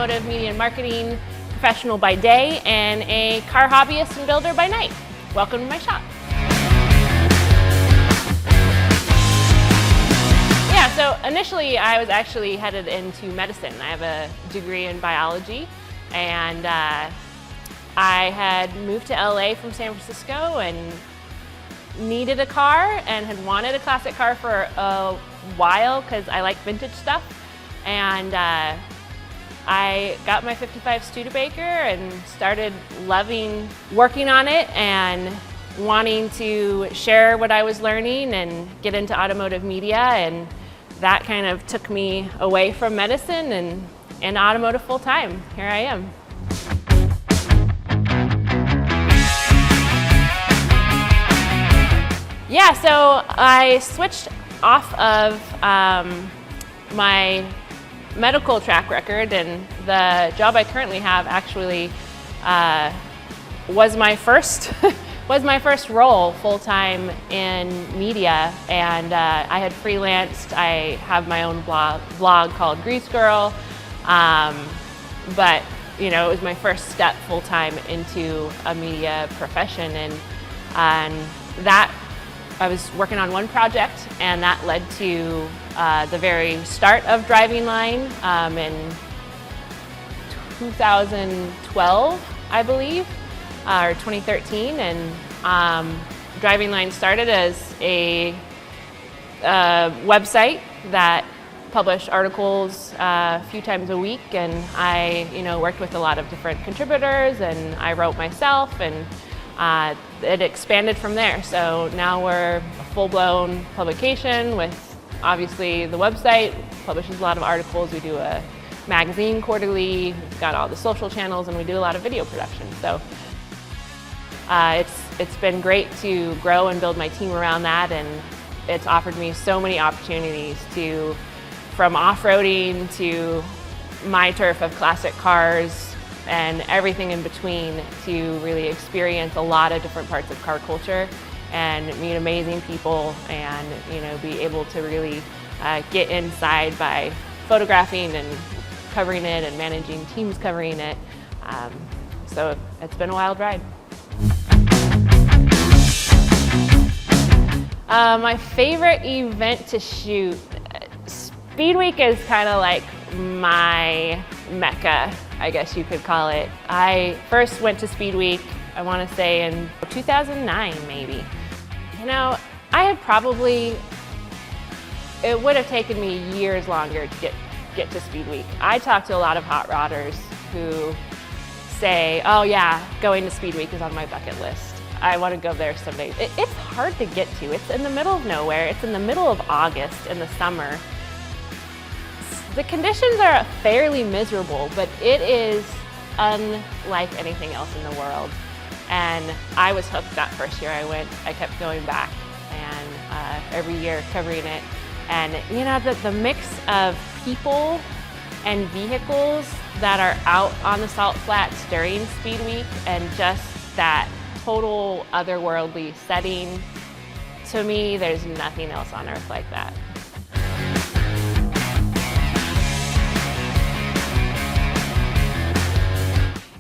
automotive media and marketing professional by day and a car hobbyist and builder by night. Welcome to my shop. Yeah, so initially I was actually headed into medicine. I have a degree in biology, and I had moved to LA from San Francisco and needed a car and had wanted a classic car for a while because I like vintage stuff. And I got my 55 Studebaker and started loving working on it and wanting to share what I was learning and get into automotive media, and that kind of took me away from medicine and automotive full time. Here I am. Yeah, so I switched off of my medical track record, and the job I currently have actually was my first role full-time in media, and I had freelanced. I have my own blog called Grease Girl, but you know, it was my first step full-time into a media profession, and that I was working on one project, and that led to the very start of Driving Line in 2012, I believe, or 2013. And Driving Line started as a website that published articles a few times a week, and I, worked with a lot of different contributors, and I wrote myself, and it expanded from there. So now we're a full-blown publication with, obviously, the website publishes a lot of articles. We do a magazine quarterly. We've got all the social channels, and we do a lot of video production. So it's been great to grow and build my team around that, and it's offered me so many opportunities from off-roading to my turf of classic cars and everything in between, to really experience a lot of different parts of car culture and meet amazing people, and be able to really get inside by photographing and covering it and managing teams covering it. So it's been a wild ride. My favorite event to shoot, Speed Week is kind of like my mecca, I guess you could call it. I first went to Speed Week, I want to say in 2009 maybe. It would have taken me years longer to get to Speed Week. I talk to a lot of hot rodders who say, oh yeah, going to Speed Week is on my bucket list. I want to go there someday. It's hard to get to. It's in the middle of nowhere. It's in the middle of August in the summer. The conditions are fairly miserable, but it is unlike anything else in the world. And I was hooked that first year I went. I kept going back, and every year covering it. And the mix of people and vehicles that are out on the salt flats during Speed Week, and just that total otherworldly setting, to me, there's nothing else on earth like that.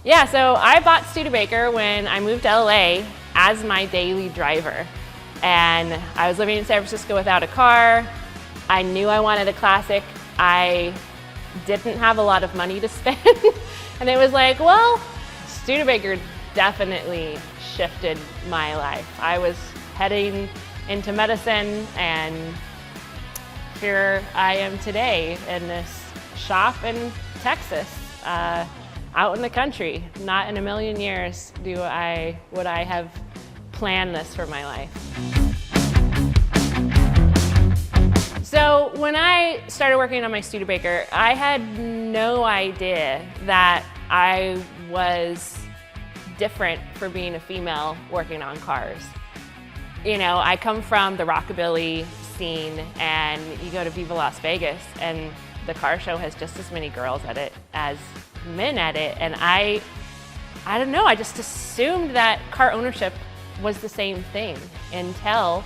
Yeah, so I bought Studebaker when I moved to LA as my daily driver. And I was living in San Francisco without a car. I knew I wanted a classic. I didn't have a lot of money to spend. And it was like, well, Studebaker definitely shifted my life. I was heading into medicine, and here I am today in this shop in Texas. Out in the country. Not in a million years would I have planned this for my life. So when I started working on my Studebaker, I had no idea that I was different for being a female working on cars. I come from the rockabilly scene, and you go to Viva Las Vegas, and the car show has just as many girls at it as men at it, and I don't know, I just assumed that car ownership was the same thing until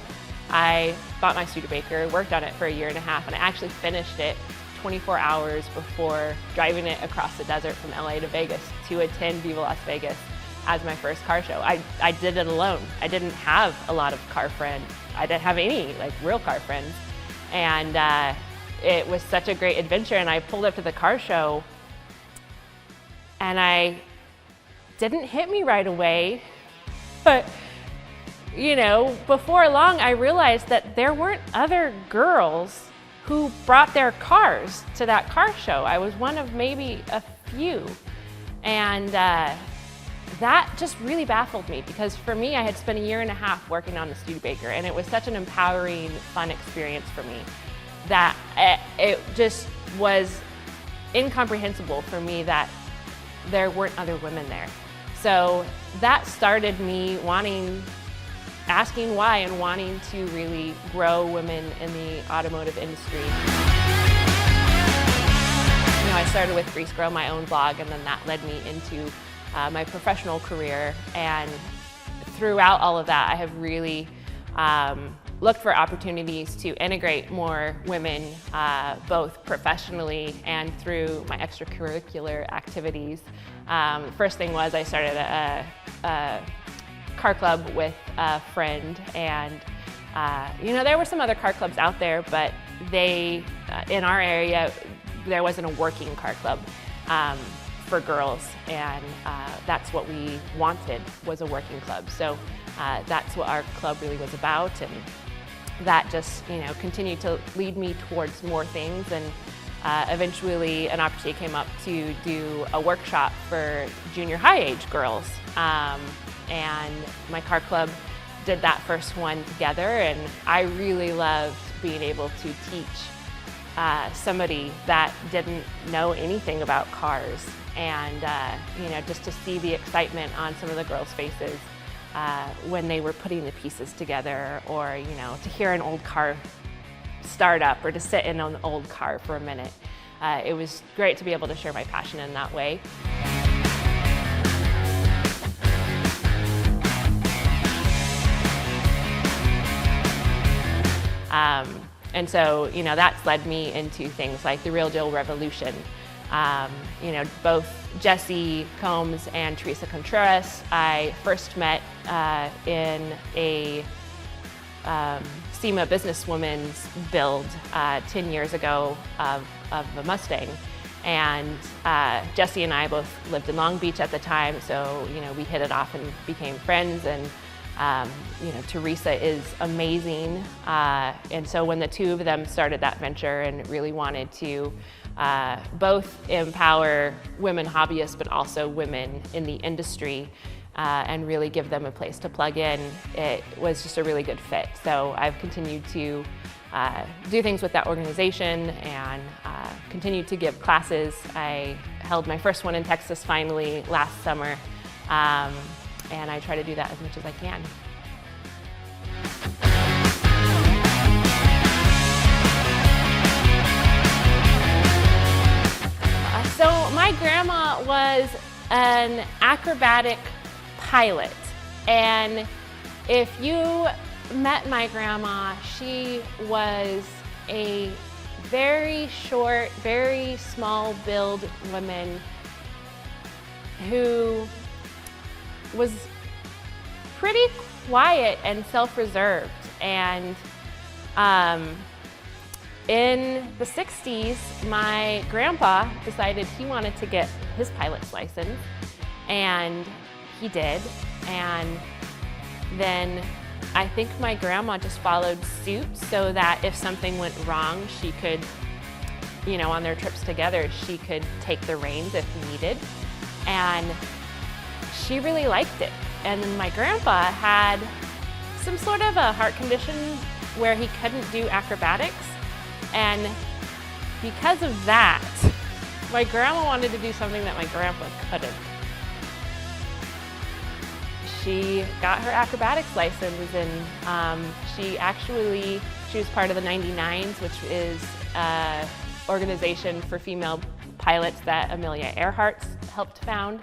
I bought my Studebaker, worked on it for a year and a half, and I actually finished it 24 hours before driving it across the desert from LA to Vegas to attend Viva Las Vegas as my first car show. I did it alone. I didn't have a lot of car friends. I didn't have any real car friends. And it was such a great adventure. And I pulled up to the car show and I didn't hit me right away, but before long I realized that there weren't other girls who brought their cars to that car show. I was one of maybe a few. And that just really baffled me, because for me, I had spent 1.5 years working on the Studebaker, and it was such an empowering, fun experience for me that it just was incomprehensible for me that there weren't other women there. So that started me asking why and wanting to really grow women in the automotive industry. I started with Grease Girl, my own blog, and then that led me into my professional career. And throughout all of that, I have really looked for opportunities to integrate more women, both professionally and through my extracurricular activities. The first thing was I started a car club with a friend, and there were some other car clubs out there, but they, in our area, there wasn't a working car club for girls, and that's what we wanted, was a working club. So that's what our club really was about, and that just continued to lead me towards more things. And eventually an opportunity came up to do a workshop for junior high age girls, and my car club did that first one together, and I really loved being able to teach somebody that didn't know anything about cars, and just to see the excitement on some of the girls' faces when they were putting the pieces together, or to hear an old car start up, or to sit in an old car for a minute. It was great to be able to share my passion in that way. And so, that's led me into things like the Real Deal Revolution. Both Jesse Combs and Teresa Contreras, I first met in a SEMA businesswoman's build 10 years ago of a Mustang. And Jesse and I both lived in Long Beach at the time, so we hit it off and became friends. And Teresa is amazing. And so when the two of them started that venture and really wanted to both empower women hobbyists, but also women in the industry, and really give them a place to plug in, it was just a really good fit. So I've continued to do things with that organization and continued to give classes. I held my first one in Texas finally last summer. And I try to do that as much as I can. So my grandma was an acrobatic pilot. And if you met my grandma, she was a very short, very small build woman who was pretty quiet and self-reserved. And in the 60s, my grandpa decided he wanted to get his pilot's license, and he did. And then I think my grandma just followed suit, so that if something went wrong, she could, on their trips together, she could take the reins if needed. And she really liked it. And then my grandpa had some sort of a heart condition where he couldn't do acrobatics. And because of that, my grandma wanted to do something that my grandpa couldn't. She got her acrobatics license, and she was part of the 99s, which is an organization for female pilots that Amelia Earhart helped found.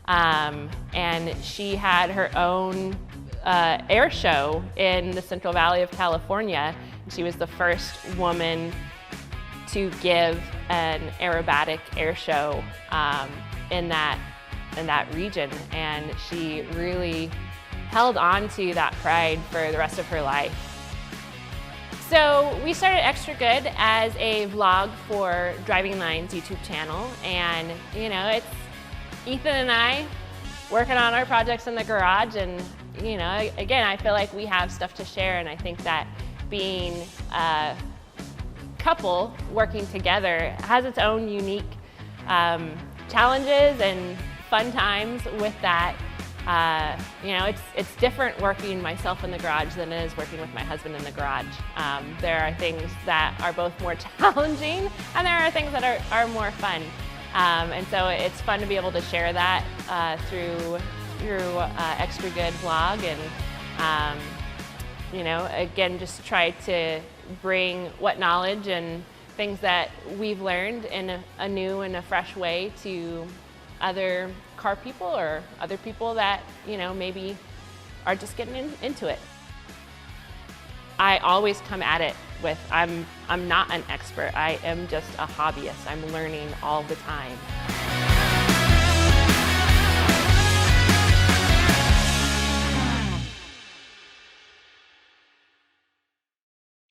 And she had her own air show in the Central Valley of California. She was the first woman to give an aerobatic air show in that region, and she really held on to that pride for the rest of her life. So we started Extra Good as a vlog for Driving Line's YouTube channel, and it's Ethan and I working on our projects in the garage, and again, I feel like we have stuff to share, and I think that being a couple working together has its own unique challenges and fun times with that. It's different working myself in the garage than it is working with my husband in the garage. There are things that are both more challenging, and there are things that are more fun. And so it's fun to be able to share that through Extra Good vlog, and again, just try to bring what knowledge and things that we've learned in a new and a fresh way to other car people or other people that maybe are just getting into it. I always come at it with I'm not an expert. I am just a hobbyist. I'm learning all the time.